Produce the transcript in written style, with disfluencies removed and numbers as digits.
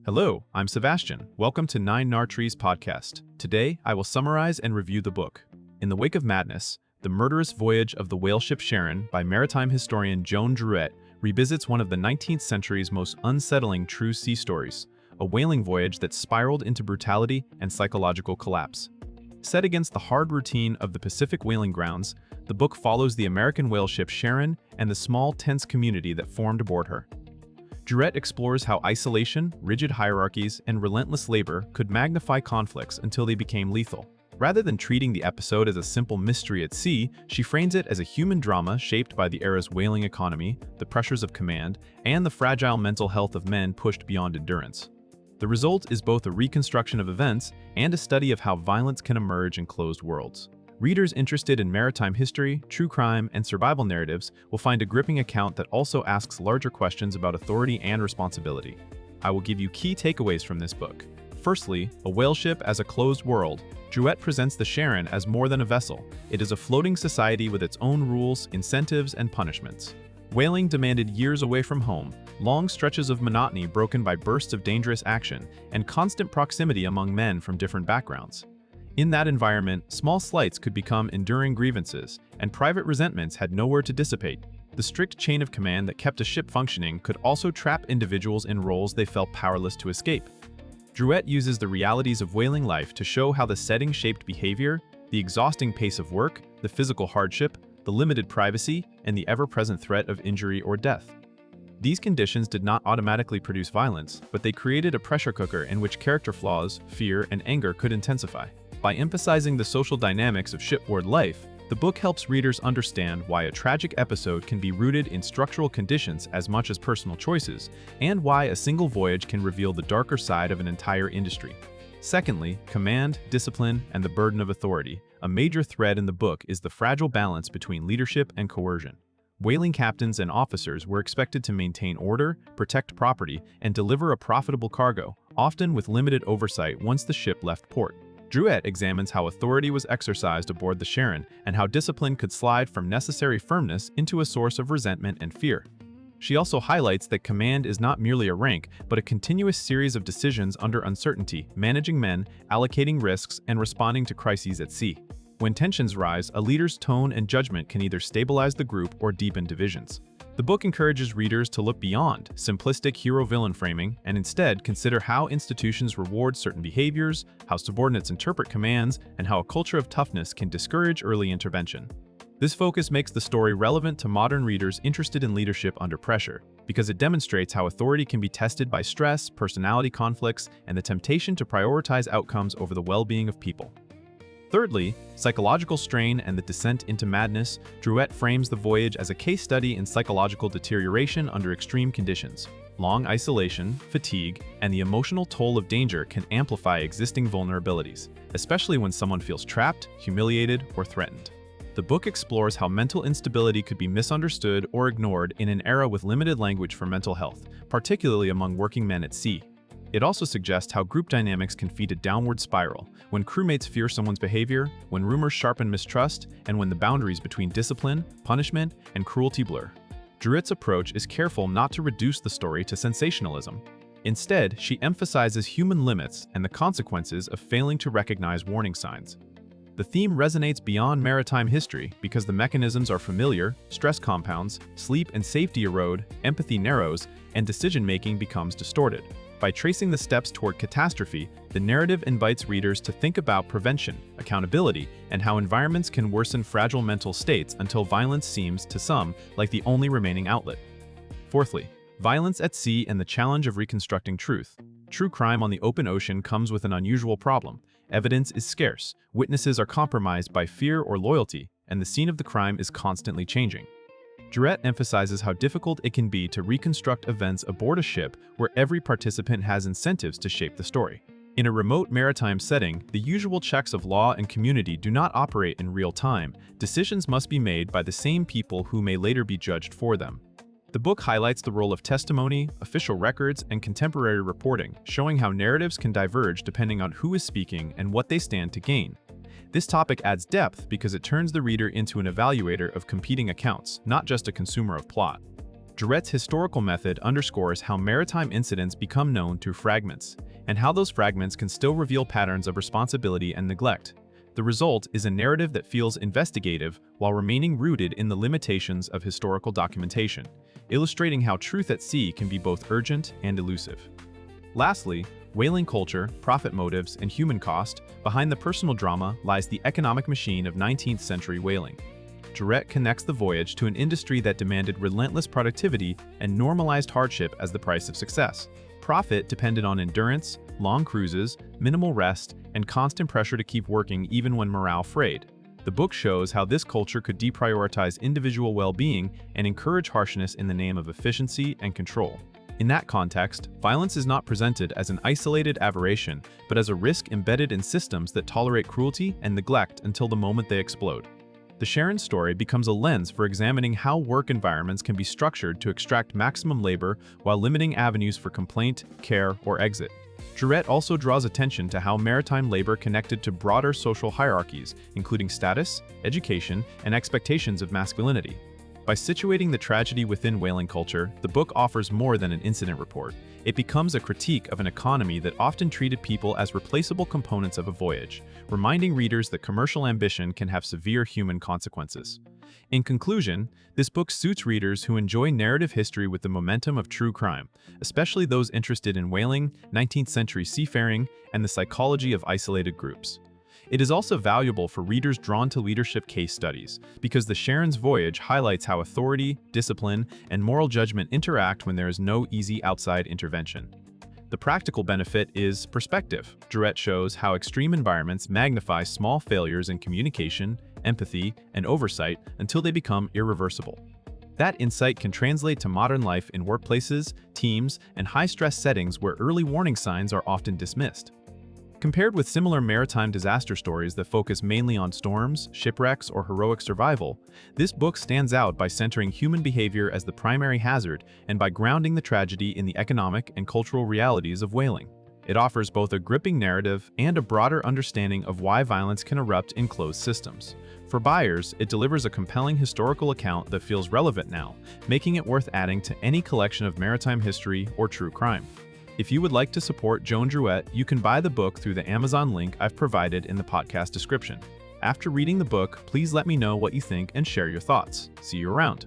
Hello, I'm Sebastian. Welcome to Nine Nartrees podcast. Today, I will summarize and review the book. In the Wake of Madness, The Murderous Voyage of the Whaleship Sharon by maritime historian Joan Druett revisits one of the 19th century's most unsettling true sea stories, a whaling voyage that spiraled into brutality and psychological collapse. Set against the hard routine of the Pacific whaling grounds, the book follows the American whaleship Sharon and the small, tense community that formed aboard her. Druett explores how isolation, rigid hierarchies, and relentless labor could magnify conflicts until they became lethal. Rather than treating the episode as a simple mystery at sea, she frames it as a human drama shaped by the era's whaling economy, the pressures of command, and the fragile mental health of men pushed beyond endurance. The result is both a reconstruction of events and a study of how violence can emerge in closed worlds. Readers interested in maritime history, true crime, and survival narratives will find a gripping account that also asks larger questions about authority and responsibility. I will give you key takeaways from this book. Firstly, a whaleship as a closed world. Druett presents the Sharon as more than a vessel. It is a floating society with its own rules, incentives, and punishments. Whaling demanded years away from home, long stretches of monotony broken by bursts of dangerous action, and constant proximity among men from different backgrounds. In that environment, small slights could become enduring grievances, and private resentments had nowhere to dissipate. The strict chain of command that kept a ship functioning could also trap individuals in roles they felt powerless to escape. Druett uses the realities of whaling life to show how the setting shaped behavior, the exhausting pace of work, the physical hardship, the limited privacy, and the ever-present threat of injury or death. These conditions did not automatically produce violence, but they created a pressure cooker in which character flaws, fear, and anger could intensify. By emphasizing the social dynamics of shipboard life, the book helps readers understand why a tragic episode can be rooted in structural conditions as much as personal choices, and why a single voyage can reveal the darker side of an entire industry. Secondly, command, discipline, and the burden of authority. A major thread in the book is the fragile balance between leadership and coercion. Whaling captains and officers were expected to maintain order, protect property, and deliver a profitable cargo, often with limited oversight once the ship left port. Druett examines how authority was exercised aboard the Sharon and how discipline could slide from necessary firmness into a source of resentment and fear. She also highlights that command is not merely a rank, but a continuous series of decisions under uncertainty, managing men, allocating risks, and responding to crises at sea. When tensions rise, a leader's tone and judgment can either stabilize the group or deepen divisions. The book encourages readers to look beyond simplistic hero-villain framing and instead consider how institutions reward certain behaviors, how subordinates interpret commands, and how a culture of toughness can discourage early intervention. This focus makes the story relevant to modern readers interested in leadership under pressure, because it demonstrates how authority can be tested by stress, personality conflicts, and the temptation to prioritize outcomes over the well-being of people. Thirdly, psychological strain and the descent into madness. Druett frames the voyage as a case study in psychological deterioration under extreme conditions. Long isolation, fatigue, and the emotional toll of danger can amplify existing vulnerabilities, especially when someone feels trapped, humiliated, or threatened. The book explores how mental instability could be misunderstood or ignored in an era with limited language for mental health, particularly among working men at sea. It also suggests how group dynamics can feed a downward spiral, when crewmates fear someone's behavior, when rumors sharpen mistrust, and when the boundaries between discipline, punishment, and cruelty blur. Druett's approach is careful not to reduce the story to sensationalism. Instead, she emphasizes human limits and the consequences of failing to recognize warning signs. The theme resonates beyond maritime history because the mechanisms are familiar, stress compounds, sleep and safety erode, empathy narrows, and decision-making becomes distorted. By tracing the steps toward catastrophe, the narrative invites readers to think about prevention, accountability, and how environments can worsen fragile mental states until violence seems, to some, like the only remaining outlet. Fourthly, violence at sea and the challenge of reconstructing truth. True crime on the open ocean comes with an unusual problem. Evidence is scarce, witnesses are compromised by fear or loyalty, and the scene of the crime is constantly changing. Druett emphasizes how difficult it can be to reconstruct events aboard a ship where every participant has incentives to shape the story. In a remote maritime setting, the usual checks of law and community do not operate in real time. Decisions must be made by the same people who may later be judged for them. The book highlights the role of testimony, official records, and contemporary reporting, showing how narratives can diverge depending on who is speaking and what they stand to gain. This topic adds depth because it turns the reader into an evaluator of competing accounts, not just a consumer of plot. Druett's historical method underscores how maritime incidents become known through fragments, and how those fragments can still reveal patterns of responsibility and neglect. The result is a narrative that feels investigative while remaining rooted in the limitations of historical documentation, illustrating how truth at sea can be both urgent and elusive. Lastly, whaling culture, profit motives, and human cost. Behind the personal drama lies the economic machine of 19th century whaling. Druett connects the voyage to an industry that demanded relentless productivity and normalized hardship as the price of success. Profit depended on endurance, long cruises, minimal rest, and constant pressure to keep working even when morale frayed. The book shows how this culture could deprioritize individual well-being and encourage harshness in the name of efficiency and control. In that context, violence is not presented as an isolated aberration, but as a risk embedded in systems that tolerate cruelty and neglect until the moment they explode. The Sharon story becomes a lens for examining how work environments can be structured to extract maximum labor while limiting avenues for complaint, care, or exit. Druett also draws attention to how maritime labor connected to broader social hierarchies, including status, education, and expectations of masculinity. By situating the tragedy within whaling culture, the book offers more than an incident report. It becomes a critique of an economy that often treated people as replaceable components of a voyage, reminding readers that commercial ambition can have severe human consequences. In conclusion, this book suits readers who enjoy narrative history with the momentum of true crime, especially those interested in whaling, 19th century seafaring, and the psychology of isolated groups. It is also valuable for readers drawn to leadership case studies, because the Sharon's voyage highlights how authority, discipline, and moral judgment interact when there is no easy outside intervention. The practical benefit is perspective. Druett shows how extreme environments magnify small failures in communication, empathy, and oversight until they become irreversible. That insight can translate to modern life in workplaces, teams, and high-stress settings where early warning signs are often dismissed. Compared with similar maritime disaster stories that focus mainly on storms, shipwrecks, or heroic survival, this book stands out by centering human behavior as the primary hazard and by grounding the tragedy in the economic and cultural realities of whaling. It offers both a gripping narrative and a broader understanding of why violence can erupt in closed systems. For buyers, it delivers a compelling historical account that feels relevant now, making it worth adding to any collection of maritime history or true crime. If you would like to support Joan Druett, you can buy the book through the Amazon link I've provided in the podcast description. After reading the book, please let me know what you think and share your thoughts. See you around.